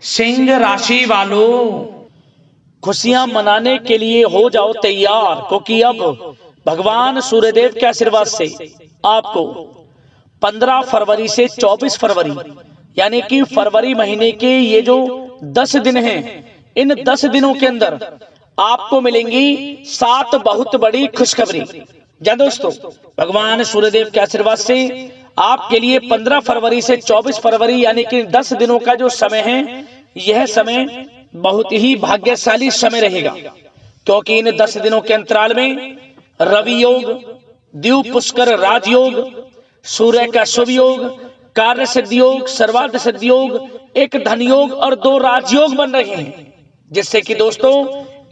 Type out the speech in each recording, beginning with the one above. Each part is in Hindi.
सिंह राशि वालों, खुशियां मनाने के लिए हो जाओ तैयार, क्योंकि अब भगवान सूर्यदेव के आशीर्वाद से आपको 15 फरवरी से 24 फरवरी यानी कि फरवरी महीने के ये जो 10 दिन हैं, इन 10 दिनों के अंदर आपको मिलेंगी 7 बहुत बड़ी खुशखबरी। जी दोस्तों, भगवान सूर्यदेव के आशीर्वाद से आपके लिए 15 फरवरी से 24 फरवरी यानी कि 10 दिनों का जो समय है, यह समय बहुत ही भाग्यशाली समय रहेगा, क्योंकि इन 10 दिनों के अंतराल में रवि योग, द्वीप पुष्कर राजयोग, सूर्य का शुभ योग, कार्य सिद्धि योग, सर्वार्थ सिद्धि योग, एक धन योग और 2 राजयोग बन रहे हैं, जिससे कि दोस्तों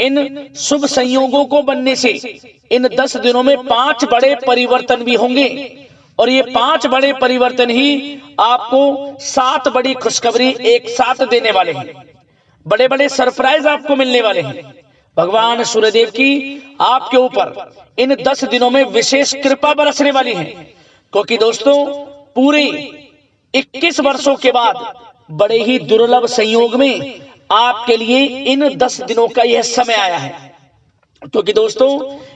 इन शुभ संयोगों को बनने से इन 10 दिनों में 5 बड़े परिवर्तन भी होंगे, और ये 5 बड़े परिवर्तन ही आपको 7 बड़ी खुशखबरी एक साथ देने वाले हैं। बड़े बड़े सरप्राइज आपको मिलने वाले हैं। भगवान सूर्यदेव की आपके ऊपर इन 10 दिनों में विशेष कृपा बरसने वाली है, क्योंकि दोस्तों पूरे 21 वर्षों के बाद बड़े ही दुर्लभ संयोग में आपके लिए इन 10 दिनों का यह समय आया है। क्योंकि दोस्तों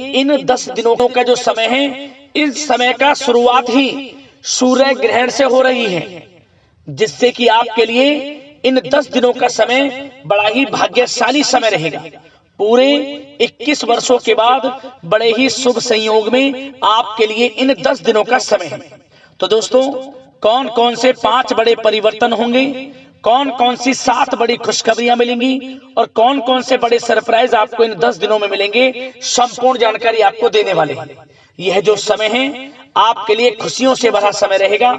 इन 10 दिनों का जो समय है, इस समय का शुरुआत ही सूर्य ग्रहण से हो रही है, जिससे कि आपके लिए इन 10 दिनों का समय बड़ा ही भाग्यशाली समय रहेगा। पूरे 21 वर्षों के बाद बड़े ही शुभ संयोग में आपके लिए इन 10 दिनों का समय है। तो दोस्तों कौन कौन से 5 बड़े परिवर्तन होंगे, कौन कौन सी 7 बड़ी खुशखबरियां मिलेंगी और कौन कौन से बड़े सरप्राइज आपको इन 10 दिनों में मिलेंगे, संपूर्ण जानकारी आपको देने वाले हैं। यह जो समय है आपके लिए खुशियों से भरा समय रहेगा,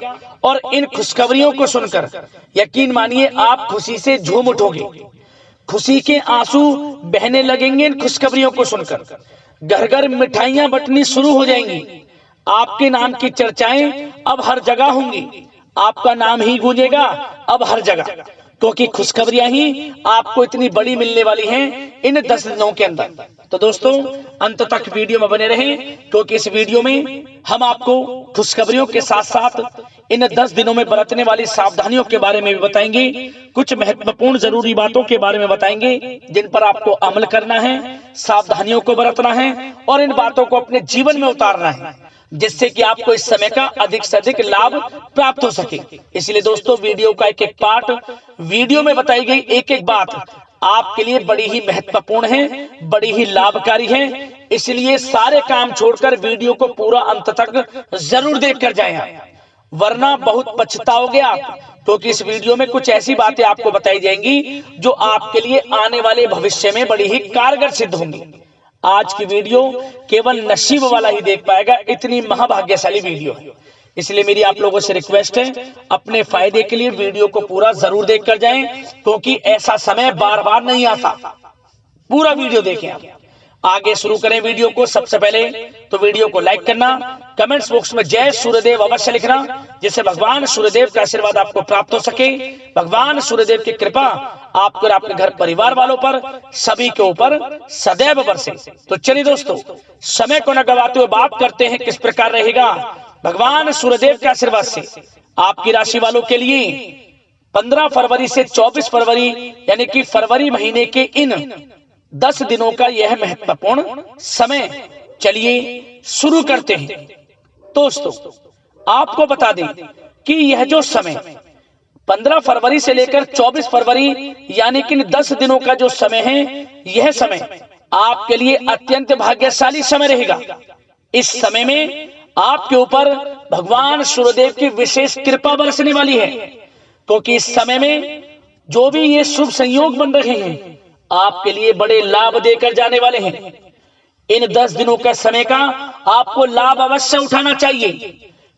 और इन खुशखबरियों को सुनकर यकीन मानिए आप खुशी से झूम उठोगे, खुशी के आंसू बहने लगेंगे। इन खुशखबरियों को सुनकर घर घर मिठाइयां बंटनी शुरू हो जाएंगी, आपके नाम की चर्चाएं अब हर जगह होंगी, आपका नाम ही गूंजेगा अब हर जगह, क्योंकि खुशखबरियां ही आपको इतनी बड़ी मिलने वाली हैं इन 10 दिनों के अंदर। तो दोस्तों अंत तक वीडियो में बने रहें, क्योंकि इस वीडियो में हम आपको खुशखबरियों के साथ साथ इन 10 दिनों में बरतने वाली सावधानियों के बारे में भी बताएंगे, कुछ महत्वपूर्ण जरूरी बातों के बारे में बताएंगे जिन पर आपको अमल करना है, सावधानियों को बरतना है और इन बातों को अपने जीवन में उतारना है, जिससे कि आपको इस समय का अधिक से अधिक लाभ प्राप्त हो सके। इसलिए दोस्तों वीडियो का एक एक पार्ट, वीडियो में बताई गई एक एक बात आपके लिए बड़ी ही महत्वपूर्ण है, बड़ी ही लाभकारी है। इसलिए सारे काम छोड़कर वीडियो को पूरा अंत तक जरूर देखकर जाएं, वरना बहुत पछताओगे आप, क्योंकि इस वीडियो में कुछ ऐसी बातें आपको बताई जाएंगी जो आपके लिए आने वाले भविष्य में बड़ी ही कारगर सिद्ध होंगी। आज की वीडियो केवल नसीब वाला ही देख पाएगा, इतनी महाभाग्यशाली वीडियो है। इसलिए मेरी आप लोगों से रिक्वेस्ट है, अपने फायदे के लिए वीडियो को पूरा जरूर देखकर जाएं, क्योंकि ऐसा समय बार बार नहीं आता। पूरा वीडियो देखें आप। आगे शुरू करें वीडियो को। सबसे पहले तो वीडियो को लाइक करना, कमेंट्स बॉक्स में जय सूर्यदेव अवश्य लिखना, जिससे भगवान सूर्यदेव का आशीर्वाद आपको प्राप्त हो सके, भगवान सूर्यदेव की कृपा आपको और आपके घर परिवार वालों पर सभी के ऊपर सदैव बरसे। तो चलिए दोस्तों समय को न गवाते हुए बात करते हैं किस प्रकार रहेगा भगवान सूर्यदेव के आशीर्वाद से आपकी राशि वालों के लिए 15 फरवरी से 24 फरवरी यानी कि फरवरी महीने के इन 10 दिनों का यह महत्वपूर्ण समय। चलिए शुरू करते हैं। दोस्तों आपको बता दें कि यह जो समय 15 फरवरी से लेकर 24 फरवरी यानी कि 10 दिनों का जो समय है, यह समय आपके लिए अत्यंत भाग्यशाली समय रहेगा। इस समय में आपके ऊपर भगवान सूर्यदेव की विशेष कृपा बरसने वाली है, क्योंकि इस समय में जो भी ये शुभ संयोग बन रहे हैं आपके लिए बड़े लाभ देकर जाने वाले हैं। इन 10 दिनों का समय का आपको लाभ अवश्य उठाना चाहिए,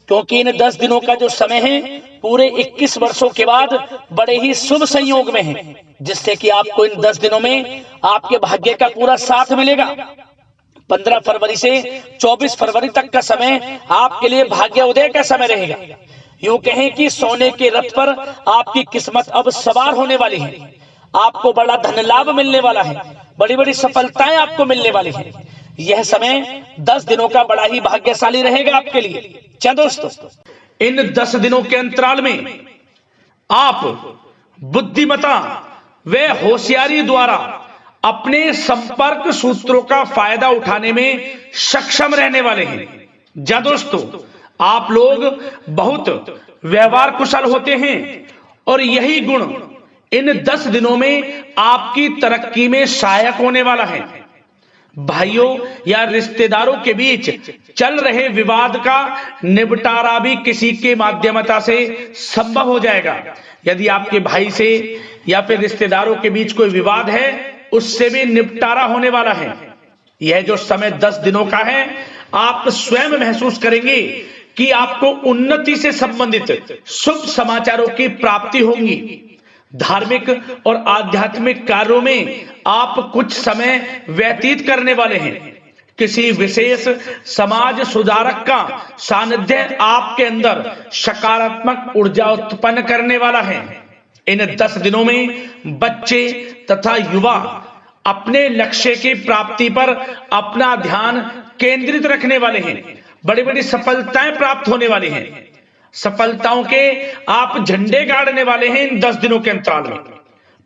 क्योंकि इन 10 दिनों का जो समय है पूरे 21 वर्षों के बाद बड़े ही शुभ संयोग में है, जिससे कि आपको इन 10 दिनों में आपके भाग्य का पूरा साथ मिलेगा। 15 फरवरी से 24 फरवरी तक का समय आपके लिए भाग्य उदय का समय रहेगा। यूं कहें कि सोने के रथ पर आपकी किस्मत अब सवार होने वाली है, आपको बड़ा धन लाभ मिलने वाला है, बड़ी बड़ी सफलताएं आपको मिलने वाली है। यह समय 10 दिनों का बड़ा ही भाग्यशाली रहेगा आपके लिए। क्या दोस्तों इन 10 दिनों के अंतराल में आप बुद्धिमता व होशियारी द्वारा अपने संपर्क सूत्रों का फायदा उठाने में सक्षम रहने वाले हैं। जा दोस्तों, आप लोग बहुत व्यवहार कुशल होते हैं और यही गुण इन 10 दिनों में आपकी तरक्की में सहायक होने वाला है। भाइयों या रिश्तेदारों के बीच चल रहे विवाद का निपटारा भी किसी के माध्यमता से संभव हो जाएगा। यदि आपके भाई से या फिर रिश्तेदारों के बीच कोई विवाद है, उससे भी निपटारा होने वाला है। यह जो समय 10 दिनों का है, आप स्वयं महसूस करेंगे कि आपको उन्नति से संबंधित शुभ समाचारों की प्राप्ति होगी। धार्मिक और आध्यात्मिक कार्यों में आप कुछ समय व्यतीत करने वाले हैं। किसी विशेष समाज सुधारक का सानिध्य आपके अंदर सकारात्मक ऊर्जा उत्पन्न करने वाला है। इन 10 दिनों में बच्चे तथा युवा अपने लक्ष्य की प्राप्ति पर अपना ध्यान केंद्रित रखने वाले हैं। बड़ी बड़ी सफलताएं प्राप्त होने वाली हैं। सफलताओं के आप झंडे गाड़ने वाले हैं इन 10 दिनों के अंतराल में।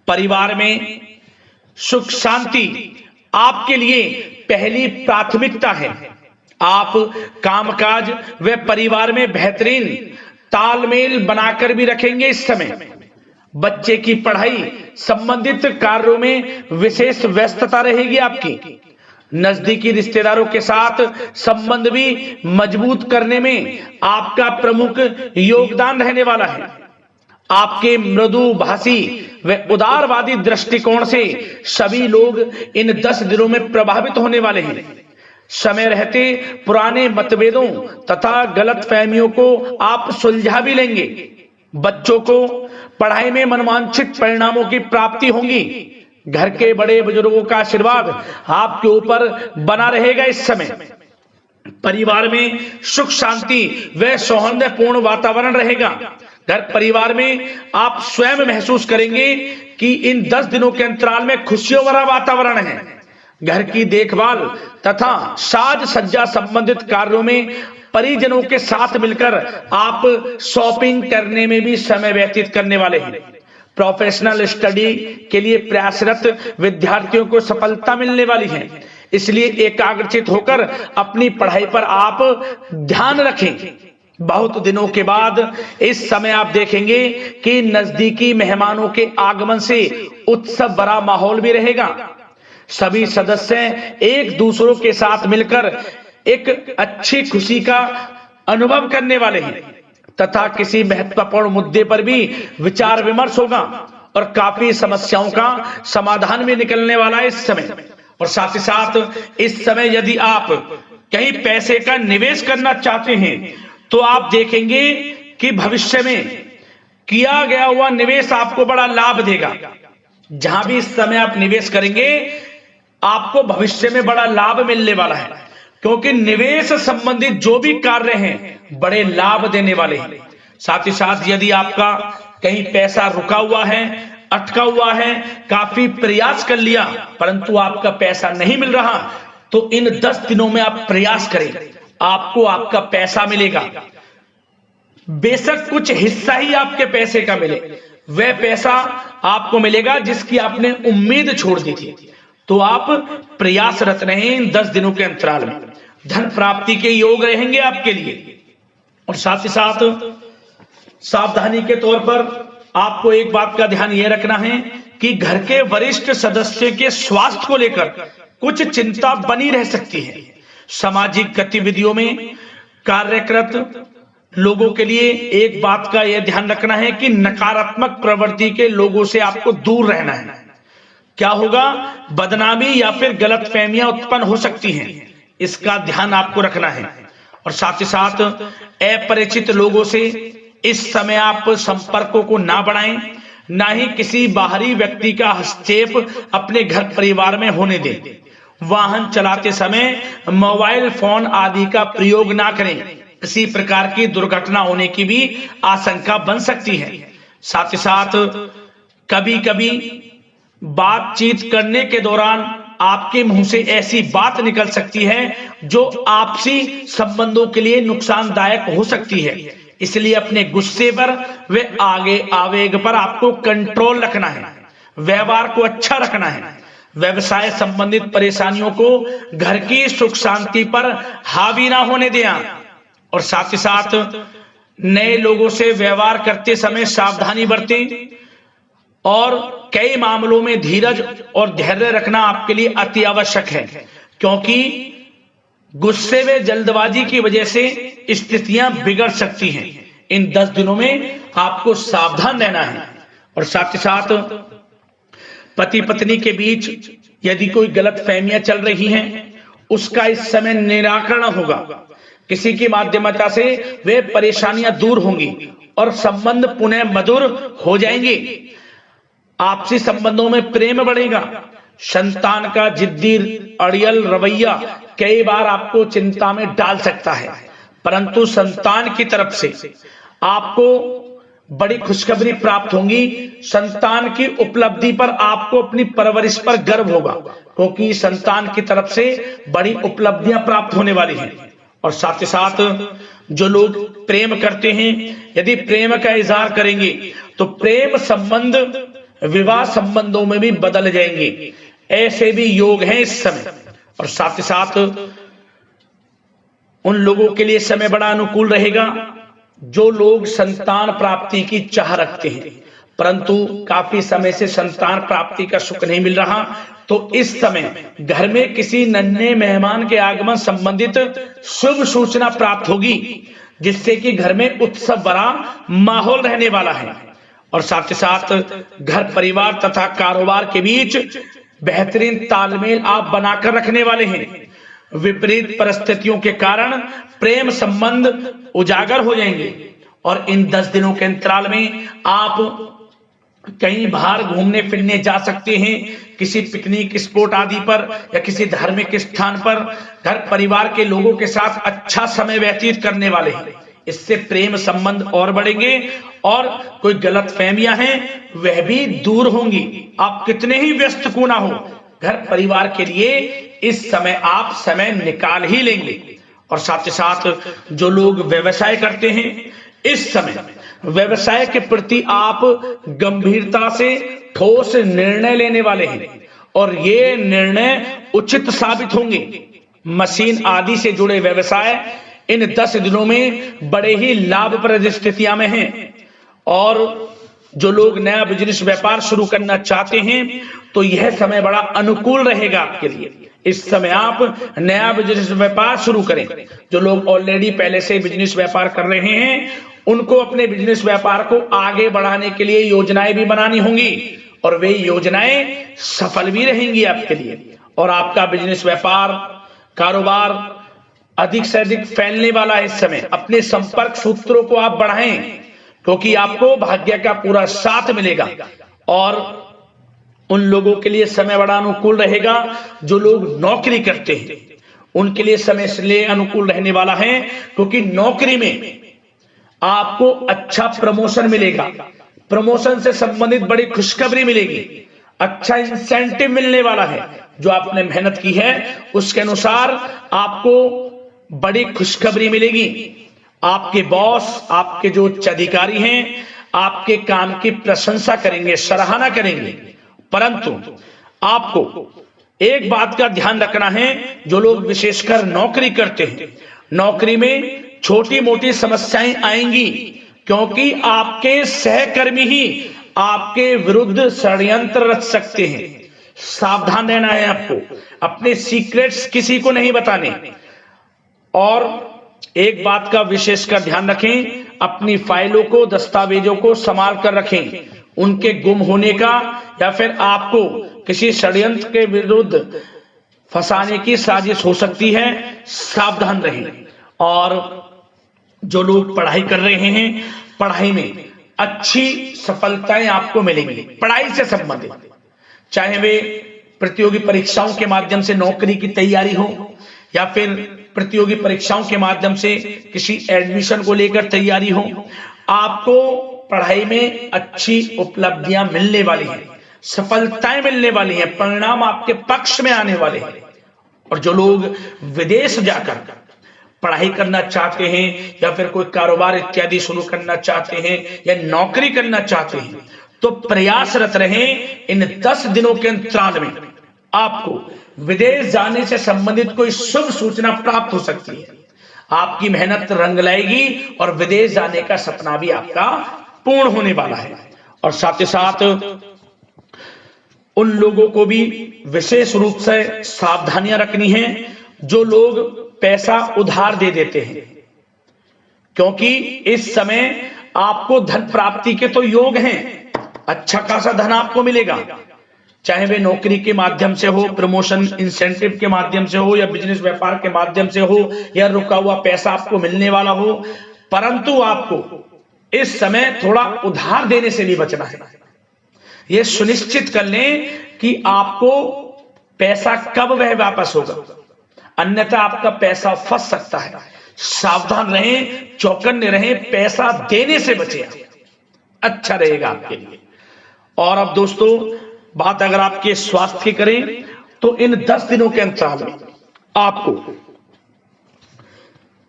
परिवार में सुख शांति आपके लिए पहली प्राथमिकता है। आप कामकाज व परिवार में बेहतरीन तालमेल बनाकर भी रखेंगे। इस समय बच्चे की पढ़ाई संबंधित कार्यों में विशेष व्यस्तता रहेगी आपकी। नजदीकी रिश्तेदारों के साथ संबंध भी मजबूत करने में आपका प्रमुख योगदान रहने वाला है। आपके मृदु भाषी व उदारवादी दृष्टिकोण से सभी लोग इन 10 दिनों में प्रभावित होने वाले हैं। समय रहते पुराने मतभेदों तथा गलतफहमियों को आप सुलझा भी लेंगे। बच्चों को पढ़ाई में मनवांछित परिणामों की प्राप्ति होगी। घर के बड़े बुजुर्गों का आशीर्वाद आपके ऊपर बना रहेगा। इस समय परिवार में सुख शांति व सौहार्दपूर्ण वातावरण रहेगा। घर परिवार में आप स्वयं महसूस करेंगे कि इन 10 दिनों के अंतराल में खुशियों भरा वातावरण है। घर की देखभाल तथा साज सज्जा संबंधित कार्यों में परिजनों के साथ मिलकर आप शॉपिंग करने में भी समय व्यतीत करने वाले हैं। प्रोफेशनल स्टडी के लिए प्रयासरत विद्यार्थियों को सफलता मिलने वाली है। इसलिए एकाग्रचित होकर अपनी पढ़ाई पर आप ध्यान रखें। बहुत दिनों के बाद इस समय आप देखेंगे कि नजदीकी मेहमानों के आगमन से उत्सव भरा माहौल भी रहेगा। सभी सदस्य एक दूसरों के साथ मिलकर एक अच्छी खुशी का अनुभव करने वाले हैं तथा किसी महत्वपूर्ण मुद्दे पर भी विचार विमर्श होगा और काफी समस्याओं का समाधान भी निकलने वाला है इस समय। और साथ ही साथ इस समय यदि आप कहीं पैसे का निवेश करना चाहते हैं तो आप देखेंगे कि भविष्य में किया गया हुआ निवेश आपको बड़ा लाभ देगा। जहां भी इस समय आप निवेश करेंगे आपको भविष्य में बड़ा लाभ मिलने वाला है, क्योंकि निवेश संबंधित जो भी कार्य हैं बड़े लाभ देने वाले हैं। साथ ही साथ यदि आपका कहीं पैसा रुका हुआ है, अटका हुआ है, काफी प्रयास कर लिया परंतु आपका पैसा नहीं मिल रहा, तो इन 10 दिनों में आप प्रयास करें, आपको आपका पैसा मिलेगा। बेशक कुछ हिस्सा ही आपके पैसे का मिले, वह पैसा आपको मिलेगा जिसकी आपने उम्मीद छोड़ दी थी। तो आप प्रयासरत रहें इन 10 दिनों के अंतराल में। धन प्राप्ति के योग रहेंगे आपके लिए। और साथ ही साथ सावधानी के तौर पर आपको एक बात का ध्यान यह रखना है कि घर के वरिष्ठ सदस्य के स्वास्थ्य को लेकर कुछ चिंता बनी रह सकती है। सामाजिक गतिविधियों में कार्यरत लोगों के लिए एक बात का यह ध्यान रखना है कि नकारात्मक प्रवृत्ति के लोगों से आपको दूर रहना है। क्या होगा, बदनामी या फिर गलतफहमियां उत्पन्न हो सकती हैं, इसका ध्यान आपको रखना है। और साथ ही साथ अपरिचित लोगों से इस समय आप संपर्कों को ना बढ़ाएं, ना ही किसी बाहरी व्यक्ति का हस्तक्षेप अपने घर परिवार में होने दें। वाहन चलाते समय मोबाइल फोन आदि का प्रयोग ना करें, किसी प्रकार की दुर्घटना होने की भी आशंका बन सकती है। साथ ही साथ कभी कभी बातचीत करने के दौरान आपके मुंह से ऐसी बात निकल सकती है जो आपसी संबंधों के लिए नुकसानदायक हो सकती है। इसलिए अपने गुस्से पर व आगे आवेग पर आपको कंट्रोल रखना है, व्यवहार को अच्छा रखना है, व्यवसाय संबंधित परेशानियों को घर की सुख शांति पर हावी ना होने दें। और साथ ही साथ नए लोगों से व्यवहार करते समय सावधानी बरतें और कई मामलों में धीरज और धैर्य रखना आपके लिए अति आवश्यक है, क्योंकि गुस्से में जल्दबाजी की वजह से स्थितियां बिगड़ सकती हैं। इन 10 दिनों में आपको सावधान रहना है। और साथ ही साथ पति पत्नी के बीच यदि कोई गलत फहमियां चल रही हैं, उसका इस समय निराकरण होगा। किसी की माध्यमता से वे परेशानियां दूर होंगी और संबंध पुनः मधुर हो जाएंगे। आपसी संबंधों में प्रेम बढ़ेगा। संतान का जिद्दी अड़ियल रवैया कई बार आपको चिंता में डाल सकता है, परंतु संतान की तरफ से आपको बड़ी खुशखबरी प्राप्त होगी। संतान की उपलब्धि पर आपको अपनी परवरिश पर गर्व होगा, क्योंकि संतान की तरफ से बड़ी उपलब्धियां प्राप्त होने वाली हैं। और साथ ही साथ जो लोग प्रेम करते हैं, यदि प्रेम का इजहार करेंगे तो प्रेम संबंध विवाह संबंधों में भी बदल जाएंगे। ऐसे भी योग हैं इस समय। और साथ ही साथ उन लोगों के लिए समय बड़ा अनुकूल रहेगा जो लोग संतान प्राप्ति की चाह रखते हैं, परंतु काफी समय से संतान प्राप्ति का सुख नहीं मिल रहा, तो इस समय घर में किसी नन्हे मेहमान के आगमन संबंधित शुभ सूचना प्राप्त होगी, जिससे कि घर में उत्सव भरा माहौल रहने वाला है। और साथ ही साथ घर परिवार तथा कारोबार के बीच बेहतरीन तालमेल आप बनाकर रखने वाले हैं। विपरीत परिस्थितियों के कारण प्रेम संबंध उजागर हो जाएंगे। और इन 10 दिनों के अंतराल में आप कहीं बाहर घूमने फिरने जा सकते हैं, किसी पिकनिक स्पॉट आदि पर या किसी धार्मिक स्थान पर घर परिवार के लोगों के साथ अच्छा समय व्यतीत करने वाले हैं। इससे प्रेम संबंध और बढ़ेंगे और कोई गलत फहमियां हैं वह भी दूर होंगी। आप कितने ही व्यस्त क्यों ना हो, घर परिवार के लिए इस समय आप समय निकाल ही लेंगे। और साथ ही साथ जो लोग व्यवसाय करते हैं, इस समय व्यवसाय के प्रति आप गंभीरता से ठोस निर्णय लेने वाले हैं और ये निर्णय उचित साबित होंगे। मशीन आदि से जुड़े व्यवसाय इन 10 दिनों में बड़े ही लाभप्रद स्थितियां में हैं। और जो लोग नया बिजनेस व्यापार शुरू करना चाहते हैं, तो यह समय बड़ा अनुकूल रहेगा आपके लिए। इस समय आप नया बिजनेस व्यापार शुरू करें। जो लोग ऑलरेडी पहले से बिजनेस व्यापार कर रहे हैं, उनको अपने बिजनेस व्यापार को आगे बढ़ाने के लिए योजनाएं भी बनानी होंगी और वे योजनाएं सफल भी रहेंगी आपके लिए। और आपका बिजनेस व्यापार कारोबार अधिक से अधिक फैलने वाला है। इस समय अपने संपर्क सूत्रों को आप बढ़ाएं, क्योंकि आपको भाग्य का पूरा साथ मिलेगा। और उन लोगों के लिए समय बड़ा अनुकूल रहेगा जो लोग नौकरी करते हैं, उनके लिए समय इसलिए अनुकूल रहने वाला है क्योंकि नौकरी में आपको अच्छा प्रमोशन मिलेगा। प्रमोशन से संबंधित बड़ी खुशखबरी मिलेगी, अच्छा इंसेंटिव मिलने वाला है। जो आपने मेहनत की है उसके अनुसार आपको बड़ी खुशखबरी मिलेगी। आपके बॉस, आपके जो उच्च अधिकारी हैं, आपके काम की प्रशंसा करेंगे, सराहना करेंगे। परंतु आपको एक बात का ध्यान रखना है, जो लोग विशेषकर नौकरी करते हैं, नौकरी में छोटी मोटी समस्याएं आएंगी, क्योंकि आपके सहकर्मी ही आपके विरुद्ध षड्यंत्र रच सकते हैं। सावधान रहना है आपको, अपने सीक्रेट्स किसी को नहीं बताने। और एक बात का विशेषकर ध्यान रखें, अपनी फाइलों को, दस्तावेजों को संभाल कर रखें। उनके गुम होने का या फिर आपको किसी षड्यंत्र के विरुद्ध फंसाने की साजिश हो सकती है, सावधान रहें। और जो लोग पढ़ाई कर रहे हैं, पढ़ाई में अच्छी सफलताएं आपको मिलेंगी। पढ़ाई से संबंधित, चाहे वे प्रतियोगी परीक्षाओं के माध्यम से नौकरी की तैयारी हो या फिर प्रतियोगी परीक्षाओं के माध्यम से किसी एडमिशन को लेकर तैयारी हो, आपको पढ़ाई में अच्छी उपलब्धियां मिलने वाली हैं, सफलताएं मिलने वाली हैं, परिणाम आपके पक्ष में आने वाले हैं। और जो लोग विदेश जाकर पढ़ाई करना चाहते हैं या फिर कोई कारोबार इत्यादि शुरू करना चाहते हैं या नौकरी करना चाहते हैं, तो प्रयासरत रहें। इन 10 दिनों के अंतराल में आपको विदेश जाने से संबंधित कोई शुभ सूचना प्राप्त हो सकती है। आपकी मेहनत रंग लाएगी और विदेश जाने का सपना भी आपका पूर्ण होने वाला है। और साथ ही साथ उन लोगों को भी विशेष रूप से सावधानियां रखनी है जो लोग पैसा उधार दे देते हैं, क्योंकि इस समय आपको धन प्राप्ति के तो योग हैं, अच्छा खासा धन आपको मिलेगा, चाहे वे नौकरी के माध्यम से हो, प्रमोशन इंसेंटिव के माध्यम से हो, या बिजनेस व्यापार के माध्यम से हो, या रुका हुआ पैसा आपको मिलने वाला हो। परंतु आपको इस समय थोड़ा उधार देने से भी बचना है। यह सुनिश्चित कर लें कि आपको पैसा कब वह वापस होगा, अन्यथा आपका पैसा फंस सकता है। सावधान रहें, चौकन्ने रहें, पैसा देने से बचें, अच्छा रहेगा आपके लिए। और अब दोस्तों, बात अगर आपके स्वास्थ्य की करें तो इन 10 दिनों के अंतराल में आपको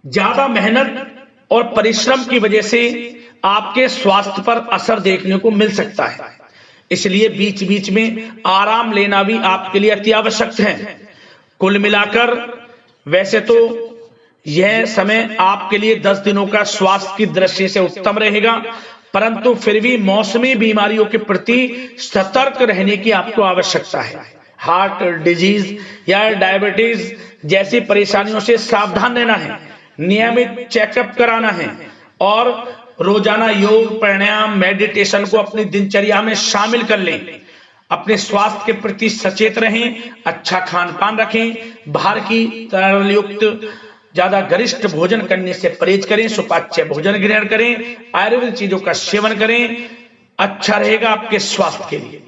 ज्यादा मेहनत और परिश्रम की वजह से आपके स्वास्थ्य पर असर देखने को मिल सकता है, इसलिए बीच बीच में आराम लेना भी आपके लिए अति आवश्यक है। कुल मिलाकर वैसे तो यह समय आपके लिए 10 दिनों का स्वास्थ्य की दृष्टि से उत्तम रहेगा, परंतु फिर भी मौसमी बीमारियों के प्रति सतर्क रहने की आपको आवश्यकता है। हार्ट डिजीज या डायबिटीज जैसी परेशानियों से सावधान रहना है, नियमित चेकअप कराना है और रोजाना योग, प्राणायाम, मेडिटेशन को अपनी दिनचर्या में शामिल कर लें। अपने स्वास्थ्य के प्रति सचेत रहें, अच्छा खान पान रखें, बाहर की तरल युक्त ज्यादा गरिष्ठ भोजन करने से परहेज करें, सुपाच्य भोजन ग्रहण करें, आयुर्वेदिक चीजों का सेवन करें, अच्छा रहेगा आपके स्वास्थ्य के लिए।